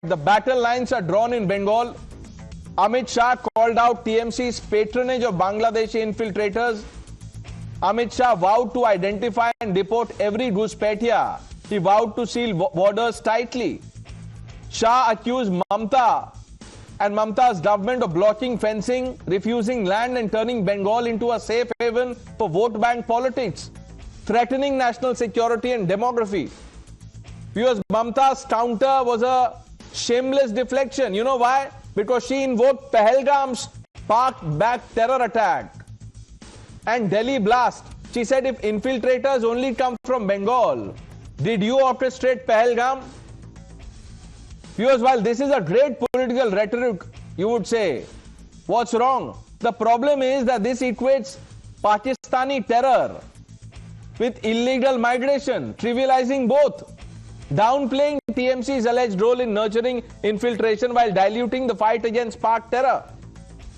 The battle lines are drawn in Bengal. Amit Shah called out TMC's patronage of Bangladeshi infiltrators. Amit Shah vowed to identify and deport every Ghuspetia. He vowed to seal borders tightly. Shah accused Mamata and Mamata's government of blocking fencing, refusing land and turning Bengal into a safe haven for vote bank politics, threatening national security and demography. Viewers, Mamata's counter was a shameless deflection. You know why? Because she invoked Pahalgam's Pak terror attack and Delhi blast. She said if infiltrators only come from Bengal, did you orchestrate Pahalgam? Viewers, while this is a great political rhetoric, you would say, what's wrong? The problem is that this equates Pakistani terror with illegal migration, trivializing both, downplaying TMC's alleged role in nurturing infiltration while diluting the fight against Pak terror.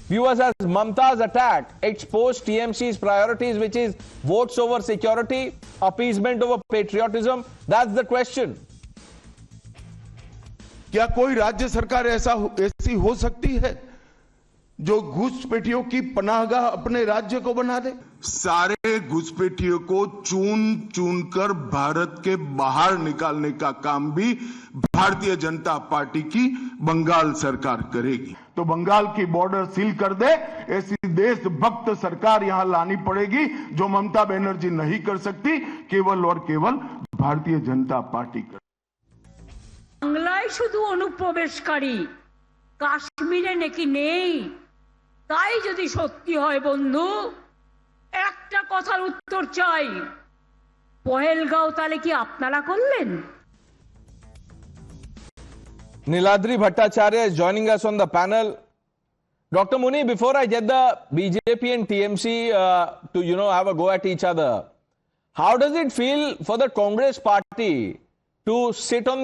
Viewers, as Mamata's attack exposed TMC's priorities, which is votes over security, appeasement over patriotism, that's the question. क्या कोई राज्य सरकार ऐसी हो सकती है जो घुसपैठियों की पनाहगाह अपने राज्य को बना दे? सारे घुसपैठियों को चुन कर भारत के बाहर निकालने का काम भी भारतीय जनता पार्टी की बंगाल सरकार करेगी। तो बंगाल की बॉर्डर सील कर दे, ऐसी देशभक्त सरकार यहां लानी पड़ेगी जो ममता बनर्जी नहीं कर सकती, केवल और केवल भारतीय जनता पार्टी कर। বাংলায় শুধু অনুপ্রবেশকারী, কাশ্মীরে নাকি নেই। তাই যদি সত্যি হয় বন্ধু, একটা কথার উত্তর চাই, পহেলগাঁও তাহলে কি আপনারা করলেন? Niladri Bhattacharya is joining us on the panel. Dr. Muni, before I get the BJP and TMC to have a go at each other, how does it feel for the Congress party to sit on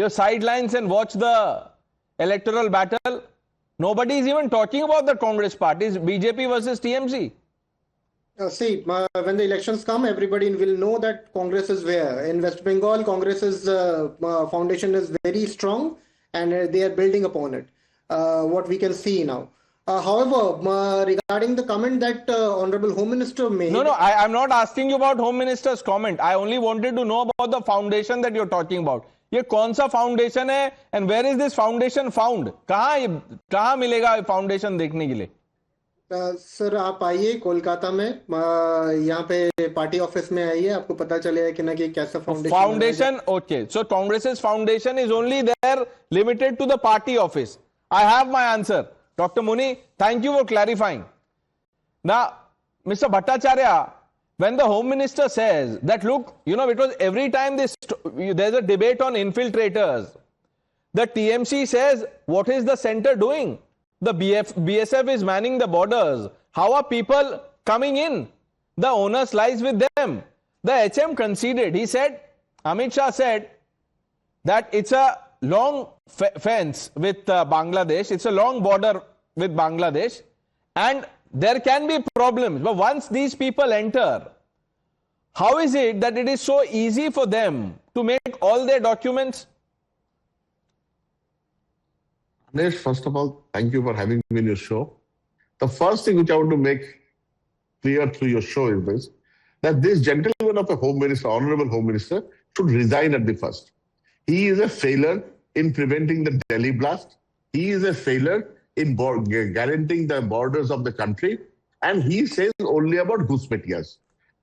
your sidelines and watch the electoral battle? Nobody is even talking about the Congress party. It's BJP versus TMC. See, when the elections come, everybody will know that Congress is where. In West Bengal, Congress's foundation is very strong and they are building upon it. What we can see now. However, regarding the comment that Honorable Home Minister made... No, I'm not asking you about Home Minister's comment. I only wanted to know about the foundation that you're talking about. ये कौन सा foundation है and where is this foundation found? कहाँ मिलेगा ये foundation देखने के लिए? सर आप आइए कोलकाता में, यहाँ पे पार्टी ऑफिस में आइए, आपको पता चलेगा कि ना कि कैसा foundation. Okay, so Congress's foundation is only there limited to the party office. I have my answer. Dr. Muni, thank you for clarifying. Now, Mr. Bhattacharya, when the Home Minister says that, look, because every time there's a debate on infiltrators, the TMC says, what is the center doing? The BSF is manning the borders. How are people coming in? The onus lies with them. The HM conceded. He said, Amit Shah said that it's a long fence with Bangladesh. It's a long border with Bangladesh. And there can be problems. But once these people enter, how is it that it is so easy for them to make all their documents? First of all, thank you for having me in your show. The first thing which I want to make clear through your show is this, that this gentleman of a Home Minister, Honorable Home Minister, should resign at the first. He is a failure in preventing the Delhi blast. He is a failure in guaranteeing the borders of the country. And he says only about Ghuspettiyas.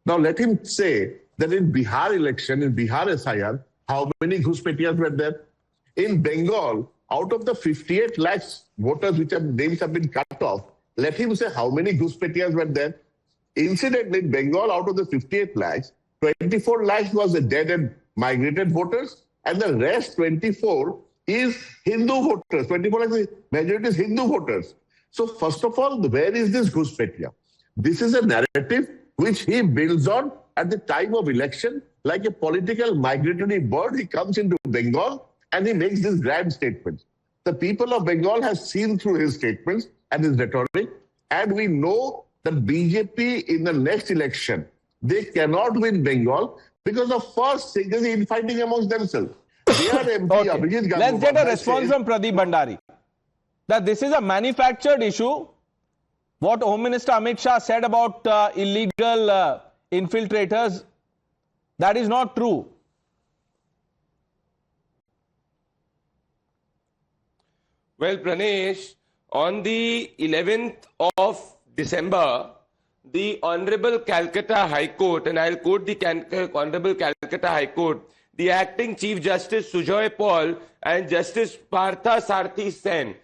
Now let him say that in Bihar election, in Bihar SIR, how many Ghuspettiyas were there? In Bengal, out of the 58 lakhs voters which names have been cut off, let him say how many Ghuspettiyas were there. Incidentally, in Bengal, out of the 58 lakhs, 24 lakhs was the dead and migrated voters, and the rest 24 is Hindu voters. 24 lakhs, majority is Hindu voters. So first of all, where is this Ghuspettiya? This is a narrative which he builds on at the time of election. Like a political migratory bird, he comes into Bengal and he makes these grand statements. The people of Bengal have seen through his statements and his rhetoric, and we know that BJP in the next election, they cannot win Bengal because of first thing is infighting amongst themselves. their MP, Okay. Abhijit Let's get a Gangwal, response from Pradeep Bhandari. That this is a manufactured issue. What Home Minister Amit Shah said about illegal infiltrators, that is not true. Well, Pranesh, on the 11th of December, the Honorable Calcutta High Court, and I'll quote the Honorable Calcutta High Court, the Acting Chief Justice Sujoy Paul and Justice Partha Sarthi Sen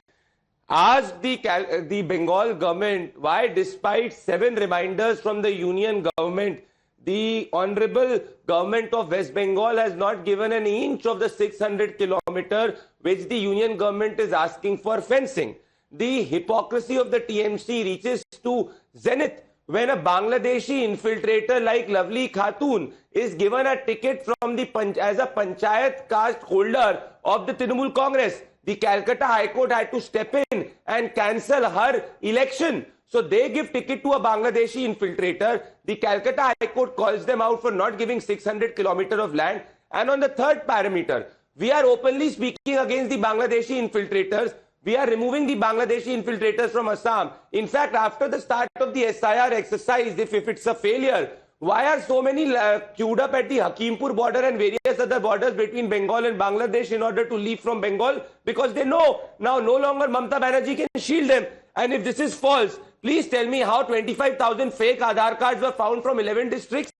asked the Bengal government why, despite 7 reminders from the union government, the Honorable Government of West Bengal has not given an inch of the 600 kilometer which the union government is asking for fencing. The hypocrisy of the TMC reaches to zenith when a Bangladeshi infiltrator like Lovely Khatun is given a ticket from the as a Panchayat caste holder of the Trinamool Congress. The Calcutta High Court had to step in and cancel her election. So they give ticket to a Bangladeshi infiltrator. The Calcutta High Court calls them out for not giving 600 kilometers of land. And on the third parameter, we are openly speaking against the Bangladeshi infiltrators. We are removing the Bangladeshi infiltrators from Assam. In fact, after the start of the SIR exercise, if it's a failure, why are so many queued up at the Hakimpur border and various other borders between Bengal and Bangladesh in order to leave from Bengal? Because they know now no longer Mamata Banerjee can shield them. And if this is false, please tell me how 25,000 fake Aadhaar cards were found from 11 districts.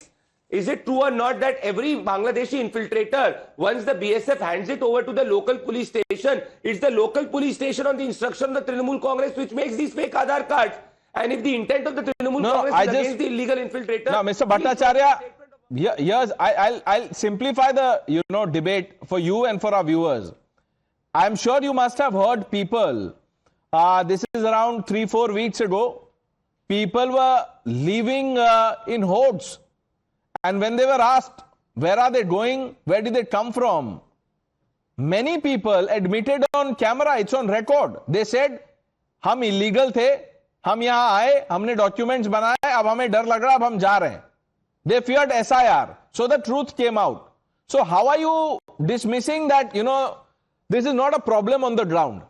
Is it true or not that every Bangladeshi infiltrator, once the BSF hands it over to the local police station, it's the local police station on the instruction of the Trinamool Congress which makes these fake Aadhaar cards? And if the intent of the Trinamool Congress is against the illegal infiltrator... Now, Mr. Bhattacharya, yes, I'll simplify the debate for you and for our viewers. I'm sure you must have heard people, this is around 3-4 weeks ago, people were leaving in hordes. And when they were asked, where are they going? Where did they come from? Many people admitted on camera, it's on record. They said, हम illegal थे, हम यहाँ आए, हमने documents बनाए, अब हमें डर लग रहा, अब हम जा रहे हैं. They feared SIR. So the truth came out. So how are you dismissing that, this is not a problem on the ground?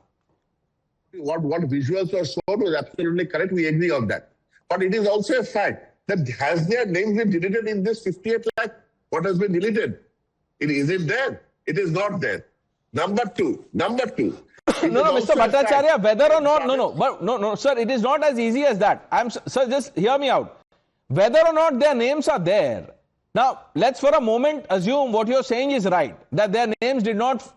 What visuals were shown was absolutely correct. We agree on that. But it is also a fact that has their names been deleted in this 58 lakh? What has been deleted? Is it there? It is not there. Number two. No, Mr. Bhattacharya, whether or not, no, sir, it is not as easy as that. Sir, just hear me out. Whether or not their names are there. Now, let's for a moment assume what you're saying is right, that their names did not,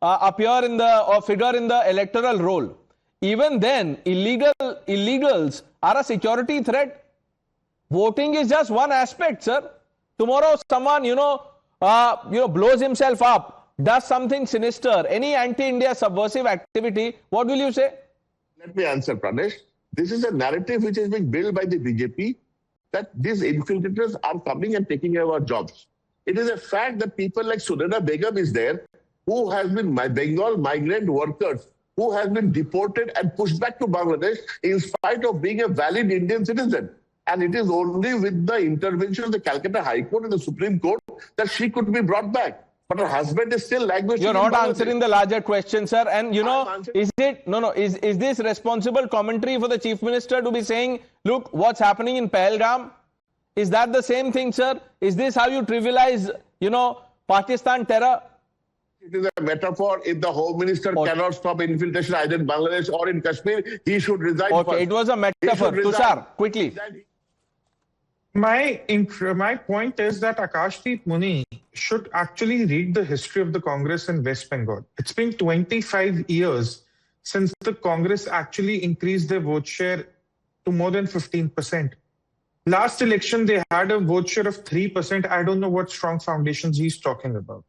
appear in or figure in the electoral roll. Even then, illegals are a security threat. Voting is just one aspect, sir. Tomorrow, someone, blows himself up, does something sinister, any anti-India subversive activity, what will you say? Let me answer, Pranesh. This is a narrative which is being built by the BJP that these infiltrators are coming and taking our jobs. It is a fact that people like Sunena Begum is there, who has been Bengal migrant workers, who has been deported and pushed back to Bangladesh in spite of being a valid Indian citizen. And it is only with the intervention of the Calcutta High Court and the Supreme Court that she could be brought back. But her husband is still languishing. You're not answering the larger question, sir. And is this responsible commentary for the Chief Minister to be saying, look, what's happening in Pahalgam? Is that the same thing, sir? Is this how you trivialize, Pakistan terror? It is a metaphor. If the Home Minister cannot stop infiltration either in Bangladesh or in Kashmir, he should resign. Okay, it was a metaphor. Tushar, quickly. My point is that Akashdeep Muni should actually read the history of the Congress in West Bengal. It's been 25 years since the Congress actually increased their vote share to more than 15%. Last election, they had a vote share of 3%. I don't know what strong foundations he's talking about.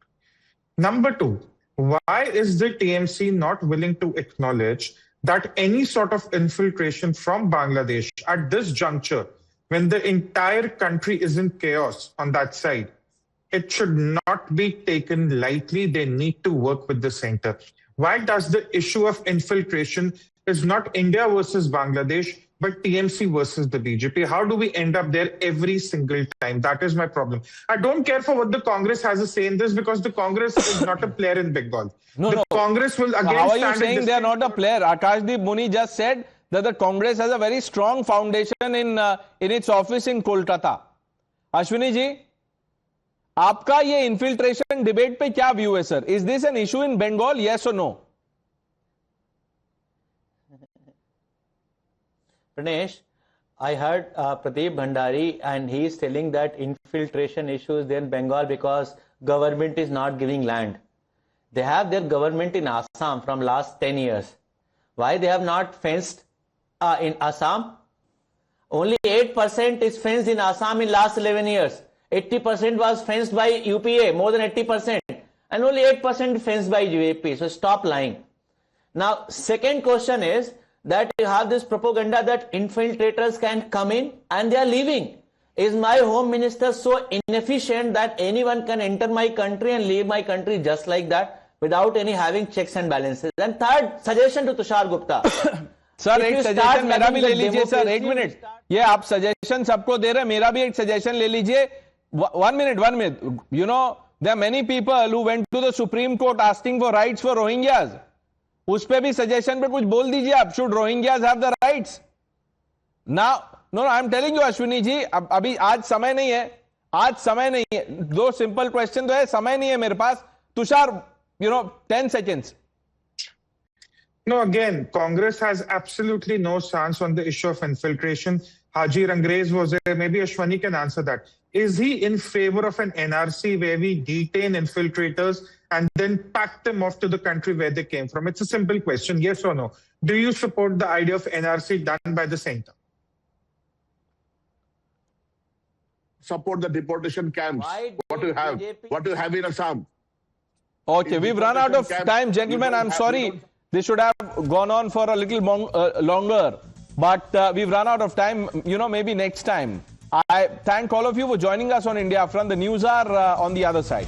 Number two, why is the TMC not willing to acknowledge that any sort of infiltration from Bangladesh at this juncture, when the entire country is in chaos on that side, it should not be taken lightly. They need to work with the center. Why does the issue of infiltration is not India versus Bangladesh? but TMC versus the BJP. How do we end up there every single time? That is my problem. I don't care for what the Congress has to say in this, because the Congress is not a player in Bengal. No. Congress will again. How are you saying they are not a player? Akashdeep Muni just said that the Congress has a very strong foundation in its office in Kolkata. Ashwini ji, आपका ये infiltration debate पे क्या view है sir? Is this an issue in Bengal? Yes or no? Pranesh, I heard Pradeep Bhandari, and he is telling that infiltration issues there in Bengal because government is not giving land. They have their government in Assam from last 10 years. Why they have not fenced in Assam? Only 8% is fenced in Assam in last 11 years. 80% was fenced by UPA, more than 80%. And only 8% fenced by UAP. So stop lying. Now, second question is that you have this propaganda that infiltrators can come in and they are leaving. Is my home minister so inefficient that anyone can enter my country and leave my country just like that without any having checks and balances? And third, suggestion to Tushar Gupta. Sir एक suggestion मेरा भी ले लीजिए sir, एक minute, ये आप suggestion सबको दे रहे हैं, मेरा भी एक सजेशन ले लीजिए. 1 minute. You know, there are many people who went to the Supreme Court asking for rights for Rohingyas. उस पे भी सजेशन पे कुछ बोल दीजिए आप. Should Rohingyas have the rights? Now, no, I'm telling you Ashwini जी, अभी आज समय नहीं है, आज समय नहीं है. दो सिंपल क्वेश्चन तो है, समय नहीं है मेरे पास. Tushar, 10 seconds. No, again, Congress has absolutely no stance on the issue of infiltration. Haji Rangrez was there. Maybe Ashwani can answer that. Is he in favor of an NRC where we detain infiltrators and then pack them off to the country where they came from? It's a simple question, yes or no. Do you support the idea of NRC done by the center? Support the deportation camps. What do you have in Assam? Okay, we've run out of time, gentlemen. I'm sorry. This should have gone on for a little longer, but we've run out of time. Maybe next time. I thank all of you for joining us on India Upfront. The news are on the other side.